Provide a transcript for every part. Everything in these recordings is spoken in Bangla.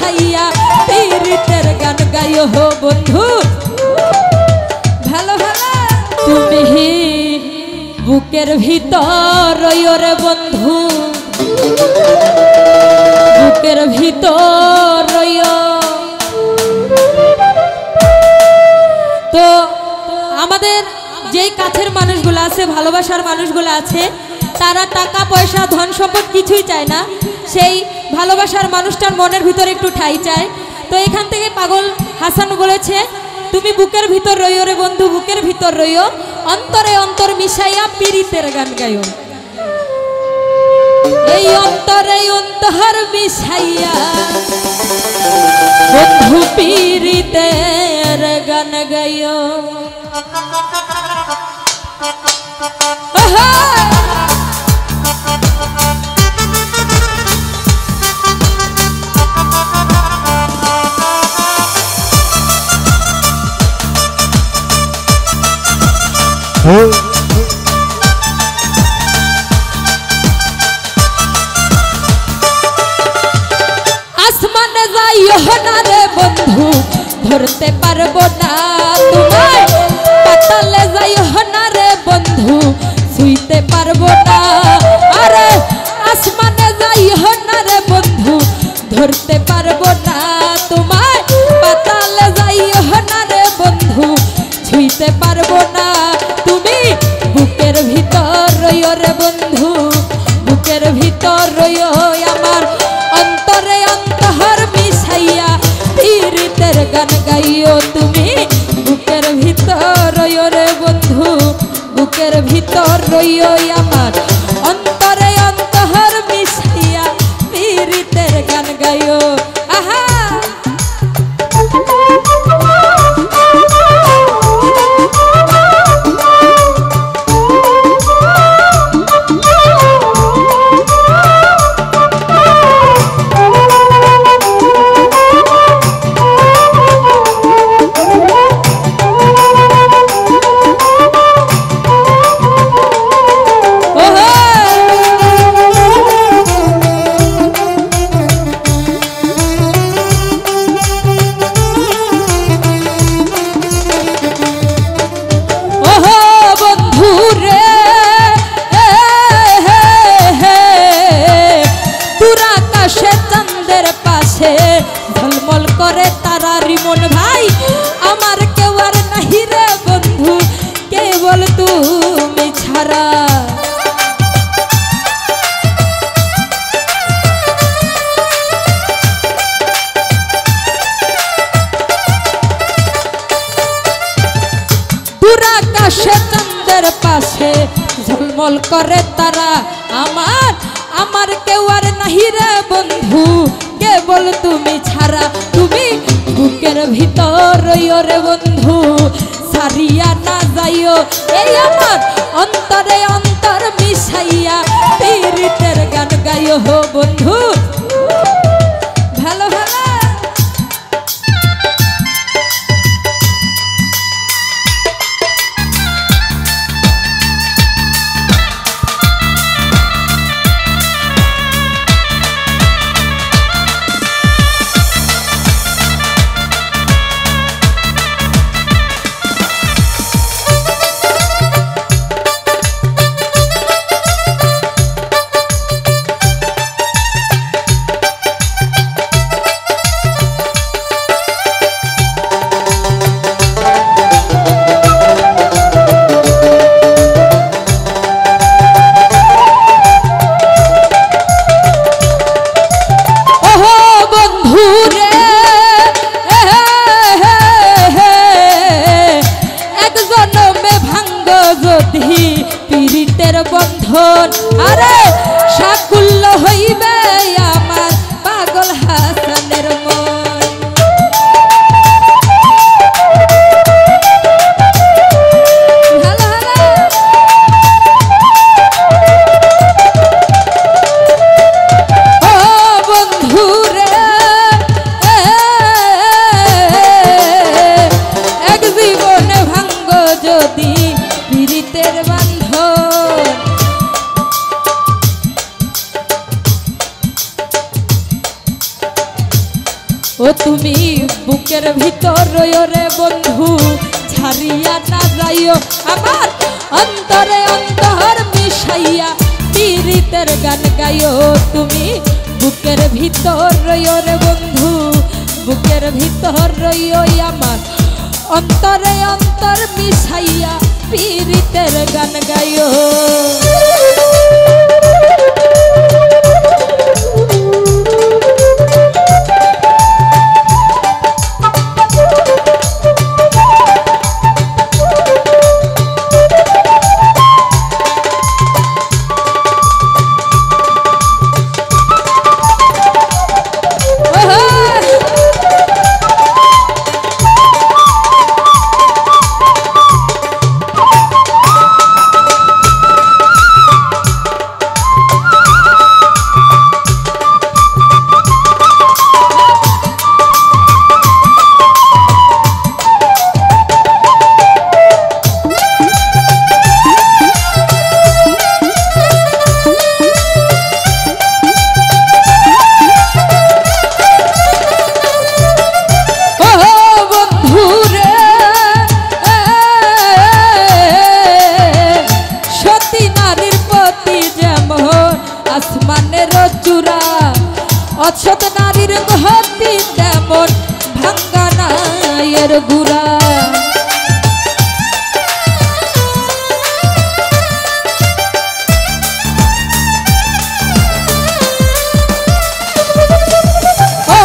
মিশাইয়া পীড়িতের গান গাইও হো বন্ধু ভালো ভালো তুমি বুকের ভিতর রইও রে বন্ধু বুকের ভিতর রইও তো আমাদের যেই কাছের মানুষগুলো আছে ভালোবাসার মানুষগুলো আছে তারা টাকা পয়সা ধন সম্পদ কিছুই চায় না সেই ভালোবাসার মানুষটার মনের ভিতরে একটু ঠাঁই চায় তো এখান থেকে পাগল হাসান বলেছে তুমি বুকের ভিতর রইও রে বন্ধু বুকের ভিতর রইও অন্তরে অন্তর মিশাইয়া পীড়িতের গান গাইও এই অন্তরে অন্তর মিশাইয়া বন্ধু পীড়িতের গান গাইও আসমানে যাইও না রে বন্ধু ধরতে পারবো না তোমায় পাতালে যাইও না রে বন্ধু ছুঁইতে পারবো না আরে আসমানে যাইও না রে বন্ধু ধরতে পারবো না তোমায় পাতালে যাইও না রে বন্ধু ছুঁইতে পারবো না তুমি বুকের ভিতর রইও রে বন্ধু বুকের ভিতর রইও আমার অন্তরে অন্তর মিশাইয়া পীড়িতের গান গাইও তুমি বুকের ভিতর রইও রে বন্ধু বুকের ভিতর রইও আমার অন্তরে অন্তর মিশাইয়া পীড়িতের গান গাইও আহা ঝলমল করে তারা রিমন ভাই আমার কেউ আর নাহি রে বন্ধু কেবল তুমি ছাড়া পুরাকাশে চন্দ্রের পাশে ঝলমল করে তারা আমার আমার কেউ আর নাহি রে বন্ধু কেবল তুমি ছাড়া তুমি বুকের ভিতর রইও রে বন্ধু সারিয়া না যাইও এই আমার অন্তরে অন্তর মিশাইয়া পীড়িতের গান গাইও হো বন্ধু ভালো ভালো ও তুমি বুকের ভিতর রইও রে বন্ধু, ছাড়িয়া না যাইও আমার অন্তরে অন্তর মিশাইয়া পীড়িতের গান গাইও। তুমি বুকের ভিতর রইও রে বন্ধু, বুকের ভিতর রইও আমার অন্তরে অন্তর মিশাইয়া পীড়িতের গান গাইও। অসৎ নারীর গতি তেমন ভাঙ্গা নায়ের গুড়া। ও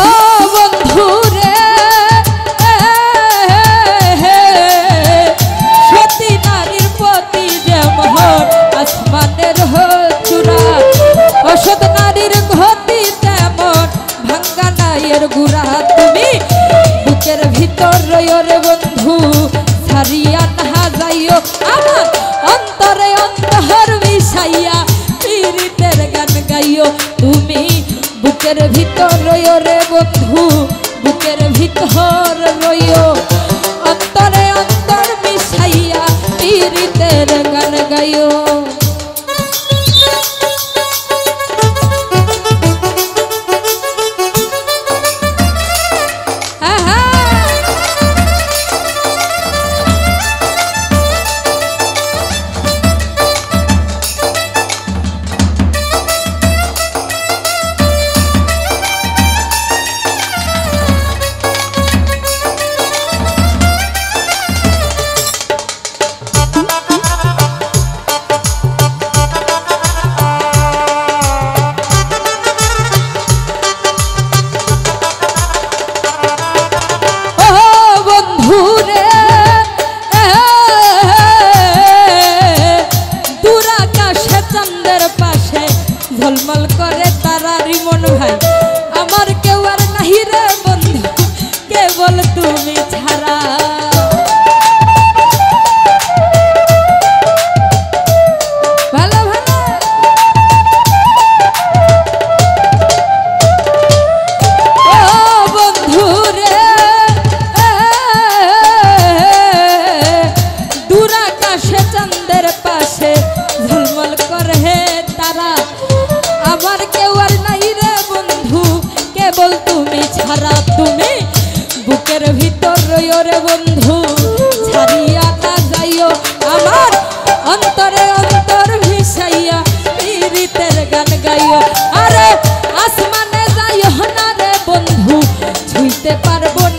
বন্ধু রে সতী নারীর প্রতি যেমন আসমানের চূড়া, অসৎ নারীর গতি গুড়া। তুমি বুকের ভিতর রইও রে বন্ধু, ছাড়িয়া না যাইও আমার অন্তরে অন্তর মিশাইয়া পীড়িতের গান গাইও। তুমি বুকের ভিতর রইও রে বন্ধু, বুকের ভিতর রইও অন্তরে অন্তর মিশাইয়া পীড়িতের গান গাইও। ঝলমল করে তারা রিমন ভাই, আমার কেউ আর নাহি রে বন্ধু, কেবল তুমি ছাড়া। ভালো ভালো ও বন্ধু রে দূর আকাশে চাঁদের পাশে ঝলমল করে তারা, আমার কেউ আর নাই রে বন্ধু, কেবল তুমি ছাড়া। তুমি বুকের ভিতর রইও রে বন্ধু, ছাড়িয়া না যাইও আমার অন্তরে অন্তর মিশাইয়া পীড়িতের গান গাইও। আরে আসমানে যাইও না রে বন্ধু, ছুঁইতে পারবো না